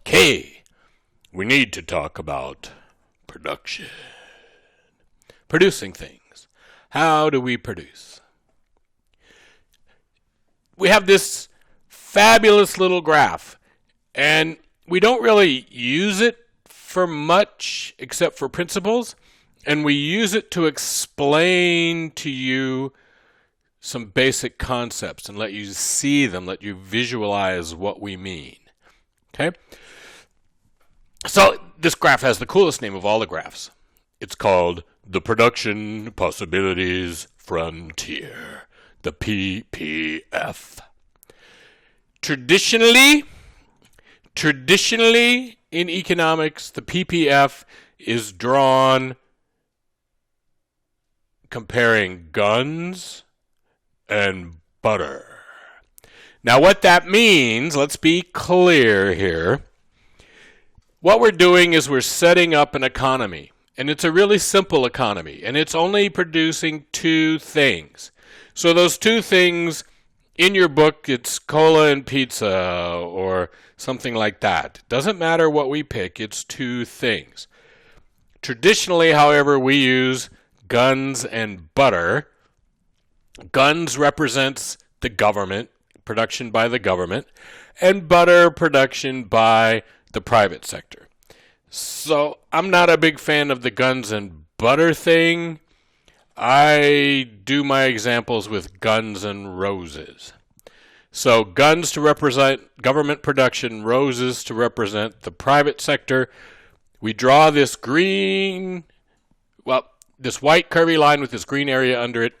Okay, we need to talk about production. Producing things. How do we produce? We have this fabulous little graph, and we don't really use it for much except for principles, and we use it to explain to you some basic concepts and let you see them, let you visualize what we mean. Okay? So this graph has the coolest name of all the graphs. It's called the Production Possibilities Frontier, the PPF. Traditionally in economics, the PPF is drawn comparing guns and butter. Now what that means, let's be clear here. What we're doing is we're setting up an economy, and it's a really simple economy, and it's only producing two things. So those two things, in your book, it's cola and pizza or something like that. It doesn't matter what we pick, it's two things. Traditionally, however, we use guns and butter. Guns represents the government, production by the government, and butter production by the private sector. So I'm not a big fan of the guns and butter thing. I do my examples with guns and roses. So guns to represent government production, roses to represent the private sector. We draw this green, this white curvy line with this green area under it.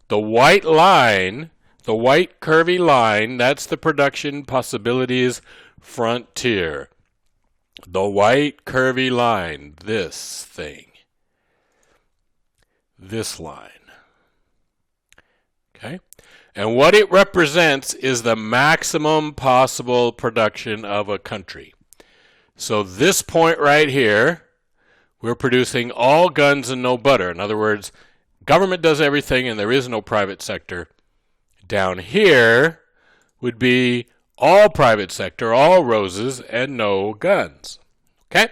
The white line, the white curvy line, that's the production possibilities frontier. The white curvy line, this thing. This line. Okay? And what it represents is the maximum possible production of a country. So this point right here, we're producing all guns and no butter. In other words, government does everything and there is no private sector. Down here would be all private sector, all roses, and no guns. Okay?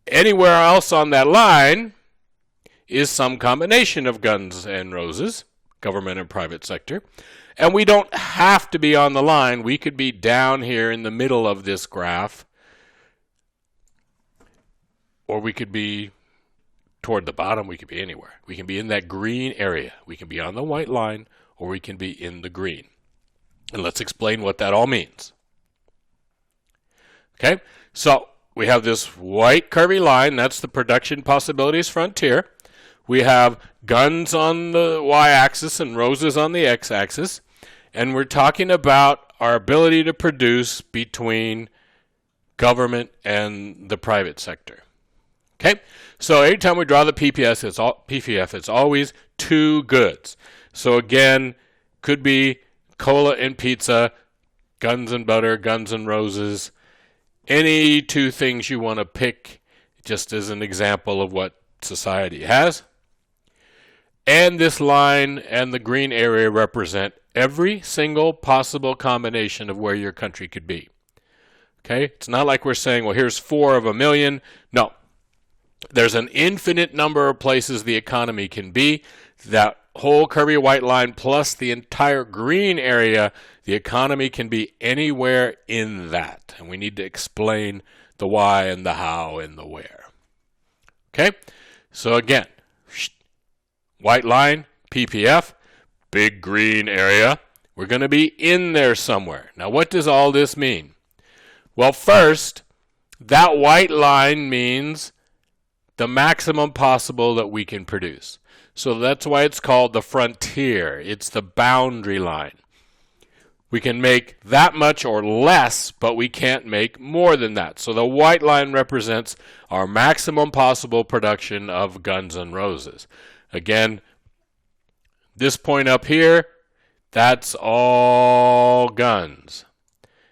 Anywhere else on that line is some combination of guns and roses, government and private sector. And we don't have to be on the line. We could be down here in the middle of this graph, or we could be toward the bottom. We could be anywhere. We can be in that green area. We can be on the white line, or we can be in the green. And let's explain what that all means. Okay, so we have this white curvy line. That's the production possibilities frontier. We have guns on the y-axis and roses on the x-axis. And we're talking about our ability to produce between government and the private sector. Okay, so anytime we draw the PPF, it's always two goods. So again, could be cola and pizza, guns and butter, guns and roses, any two things you want to pick just as an example of what society has. And this line and the green area represent every single possible combination of where your country could be. Okay, it's not like we're saying, well, here's 4 of a million. No, there's an infinite number of places the economy can be. That whole curvy white line plus the entire green area, the economy can be anywhere in that. And we need to explain the why and the how and the where. Okay? So again, white line, PPF, big green area. We're going to be in there somewhere. Now what does all this mean? Well, first, that white line means the maximum possible that we can produce. So that's why it's called the frontier. It's the boundary line. We can make that much or less, but we can't make more than that. So the white line represents our maximum possible production of guns and roses. Again, this point up here, that's all guns.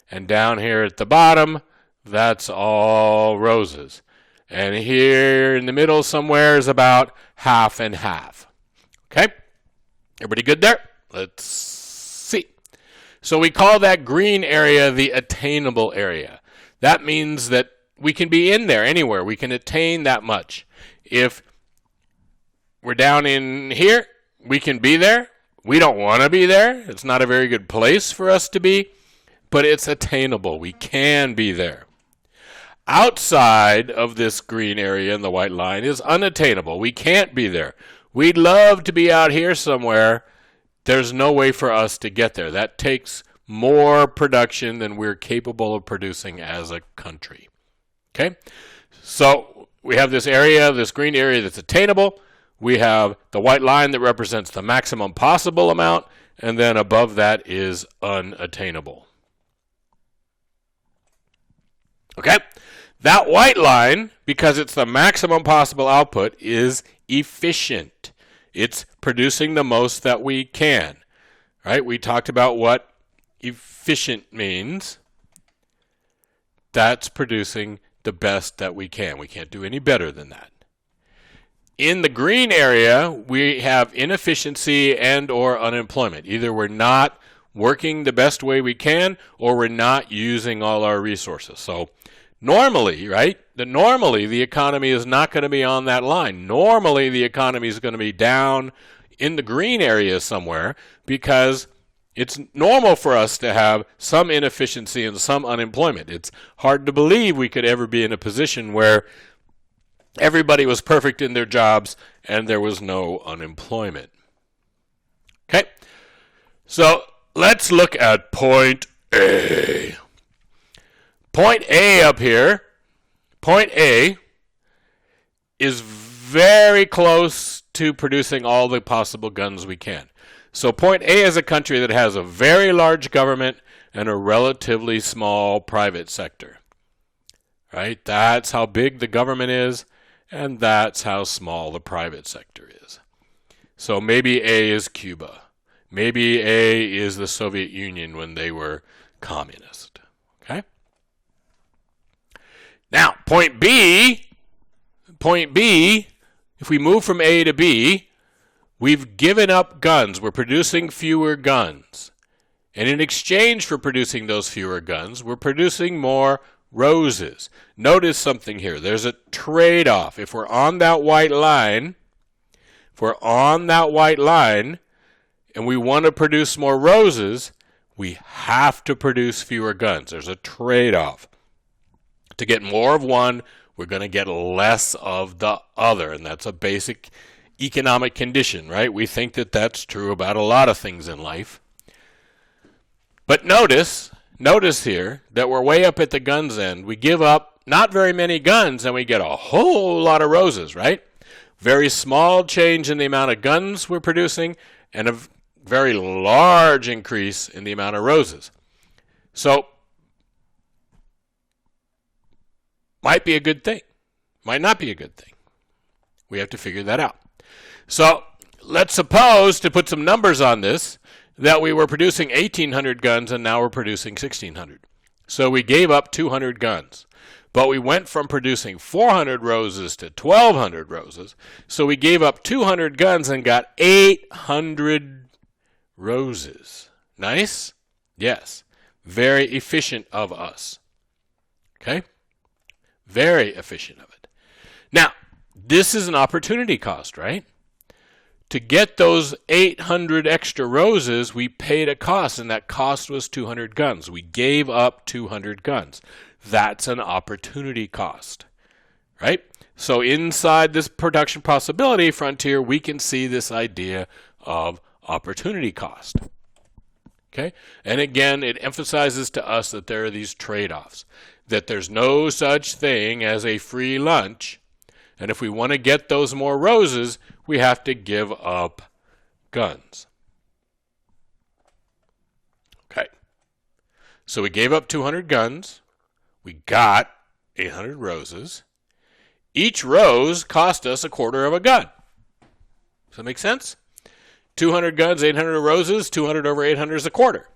And down here at the bottom, that's all roses. And here in the middle somewhere is about half and half. Okay? Everybody good there? Let's see. So we call that green area the attainable area. that means that we can be in there anywhere. We can attain that much. If we're down in here, we can be there. We don't want to be there. It's not a very good place for us to be, but it's attainable. We can be there. Outside of this green area and the white line is unattainable. We can't be there. We'd love to be out here somewhere. There's no way for us to get there. That takes more production than we're capable of producing as a country. Okay? So we have this area, this green area that's attainable. We have the white line that represents the maximum possible amount, and then above that is unattainable. Okay? That white line, because it's the maximum possible output, is efficient. It's producing the most that we can. Right? We talked about what efficient means. That's producing the best that we can. We can't do any better than that. In the green area, we have inefficiency and or unemployment. Either we're not working the best way we can, or we're not using all our resources. So normally, right, normally the economy is not going to be on that line. Normally the economy is going to be down in the green area somewhere, because it's normal for us to have some inefficiency and some unemployment. It's hard to believe we could ever be in a position where everybody was perfect in their jobs and there was no unemployment. Okay, so let's look at point A. Point A up here, point A is very close to producing all the possible guns we can. So point A is a country that has a very large government and a relatively small private sector. Right? That's how big the government is, and that's how small the private sector is. So maybe A is Cuba. Maybe A is the Soviet Union when they were communist. Okay? Now, point B, if we move from A to B, we've given up guns. We're producing fewer guns. And in exchange for producing those fewer guns, we're producing more roses. Notice something here. There's a trade-off. If we're on that white line, and we want to produce more roses, we have to produce fewer guns. There's a trade-off. To get more of one, we're going to get less of the other, and that's a basic economic condition, right? We think that that's true about a lot of things in life. But notice here that we're way up at the guns end. We give up not very many guns, and we get a whole lot of roses, right? Very small change in the amount of guns we're producing, and a very large increase in the amount of roses. So, might be a good thing. Might not be a good thing. We have to figure that out. So, let's suppose, to put some numbers on this, that we were producing 1,800 guns and now we're producing 1,600. So we gave up 200 guns. But we went from producing 400 roses to 1,200 roses. So we gave up 200 guns and got 800 roses. Nice? Yes. Very efficient of us. Okay? Very efficient of it. Now, this is an opportunity cost, right? To get those 800 extra roses, we paid a cost, and that cost was 200 guns. We gave up 200 guns. That's an opportunity cost, right? So inside this production possibility frontier, we can see this idea of opportunity cost. Okay? And again, it emphasizes to us that there are these trade-offs, that there's no such thing as a free lunch. And if we want to get those more roses, we have to give up guns. Okay. So we gave up 200 guns. We got 800 roses. Each rose cost us a quarter of a gun. Does that make sense? 200 guns, 800 roses, 200 over 800 is a quarter.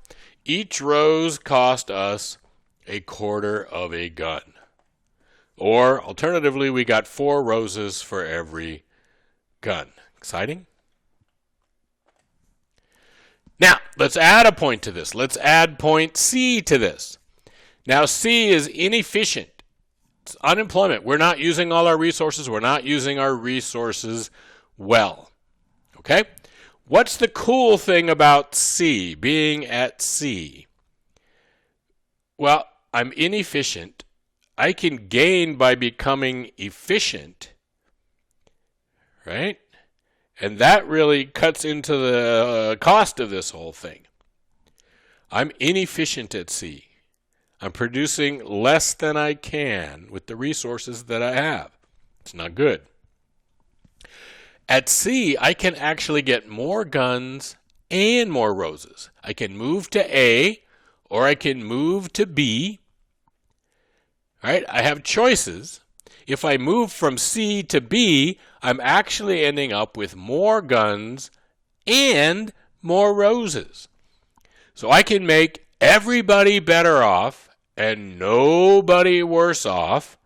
Each rose cost us a quarter of a gun. Or, alternatively, we got 4 roses for every gun. Exciting? Now, let's add a point to this. Let's add point C to this. Now C is inefficient. It's unemployment. We're not using all our resources. We're not using our resources well. Okay? What's the cool thing about C, being at C? Well, I'm inefficient. I can gain by becoming efficient, right? And that really cuts into the cost of this whole thing. I'm inefficient at C. I'm producing less than I can with the resources that I have. It's not good. At C, I can actually get more guns and more roses. I can move to A, or I can move to B. All right, I have choices. If I move from C to B, I'm actually ending up with more guns and more roses. So I can make everybody better off and nobody worse off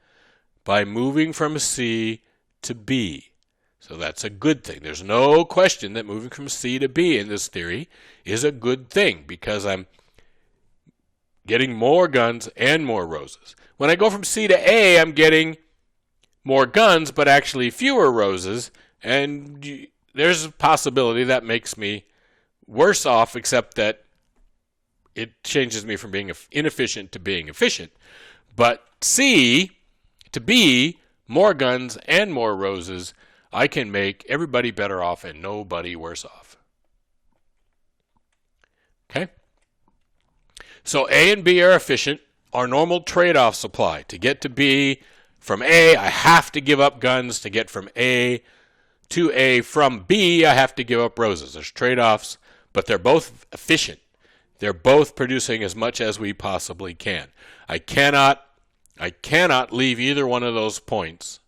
by moving from C to B. So that's a good thing. There's no question that moving from C to B in this theory is a good thing because I'm getting more guns and more roses. When I go from C to A, I'm getting more guns but actually fewer roses, and there's a possibility that makes me worse off, except that it changes me from being inefficient to being efficient. But C to B, more guns and more roses, I can make everybody better off and nobody worse off. Okay? So A and B are efficient. Our normal trade-offs apply. To get to B from A, I have to give up guns. To get from A to A from B, I have to give up roses. There's trade-offs, but they're both efficient. They're both producing as much as we possibly can. I cannot leave either one of those points,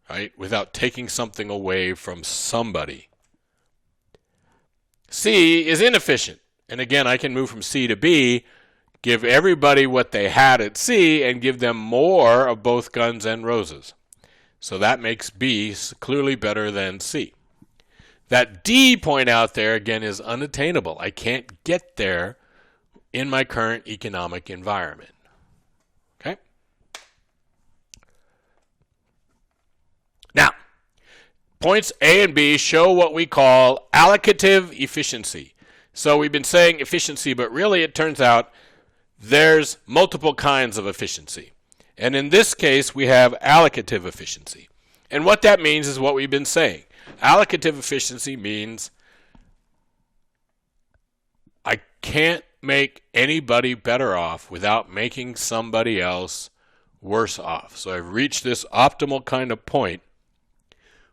right, without taking something away from somebody. C is inefficient. And again, I can move from C to B, give everybody what they had at C, and give them more of both guns and roses. So that makes B clearly better than C. That D point out there, again, is unattainable. I can't get there in my current economic environment. Okay? Now, points A and B show what we call allocative efficiency. So we've been saying efficiency, but really it turns out there's multiple kinds of efficiency. And in this case, we have allocative efficiency. And what that means is what we've been saying. Allocative efficiency means I can't make anybody better off without making somebody else worse off. So I've reached this optimal kind of point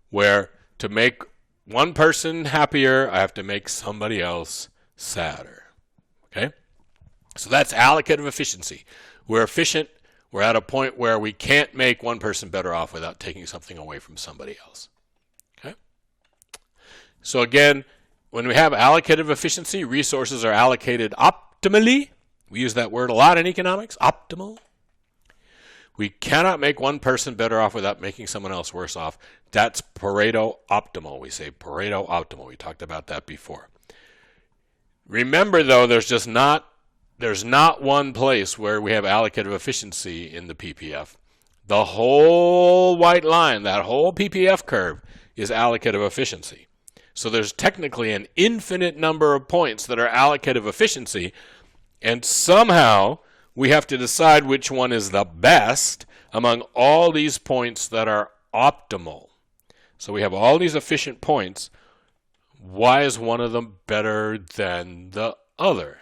where to make one person happier, I have to make somebody else sadder. Okay? So that's allocative efficiency. We're efficient. We're at a point where we can't make one person better off without taking something away from somebody else. Okay? So again, when we have allocative efficiency, resources are allocated optimally. We use that word a lot in economics, optimal. We cannot make one person better off without making someone else worse off. That's Pareto Optimal. We say Pareto Optimal. We talked about that before. Remember, though, there's not one place where we have allocative efficiency in the PPF. The whole white line, that whole PPF curve, is allocative efficiency. So there's technically an infinite number of points that are allocative efficiency, and somehow we have to decide which one is the best among all these points that are optimal. So we have all these efficient points. Why is one of them better than the other?